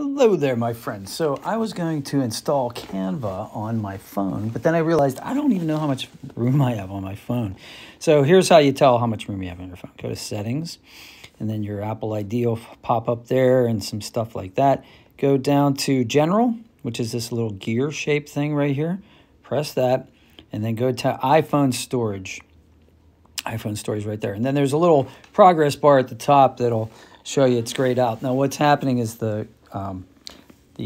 Hello there, my friends. So I was going to install Canva on my phone, but then I realized I don't even know how much room I have on my phone. So here's how you tell how much room you have on your phone. Go to Settings, and then your Apple ID will pop up there and some stuff like that. Go down to General, which is this little gear-shaped thing right here. Press that, and then go to iPhone Storage. iPhone storage right there. And then there's a little progress bar at the top that'll show you it's grayed out. Now what's happening is the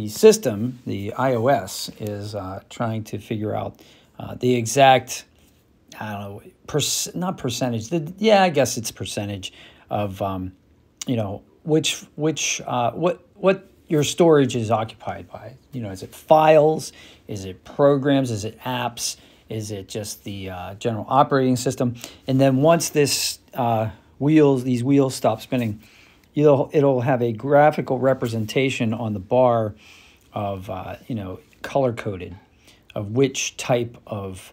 system, the iOS, is trying to figure out the exact, I don't know, not percentage. Yeah, I guess it's percentage of, you know, what your storage is occupied by. You know, is it files? Is it programs? Is it apps? Is it just the general operating system? And then once this these wheels stop spinning, it'll have a graphical representation on the bar of you know, color coded of which type of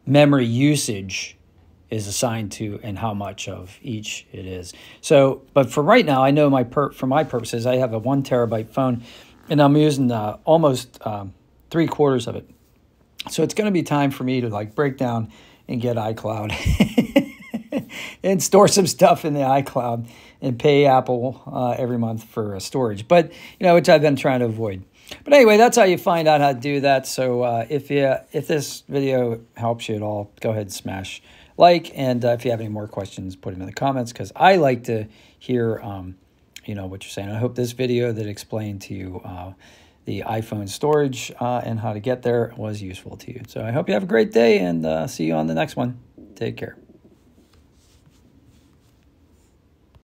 memory usage is assigned to and how much of each it is. So, but for right now, I know for my purposes, I have a 1 terabyte phone, and I'm using almost 3/4 of it. So it's going to be time for me to like break down and get iCloud and store some stuff in the iCloud and pay Apple every month for storage. But, you know, which I've been trying to avoid. But anyway, that's how you find out how to do that. So if this video helps you at all, go ahead and smash like. And if you have any more questions, put them in the comments, because I like to hear, you know, what you're saying. I hope this video that explained to you the iPhone storage and how to get there was useful to you. So I hope you have a great day, and see you on the next one. Take care.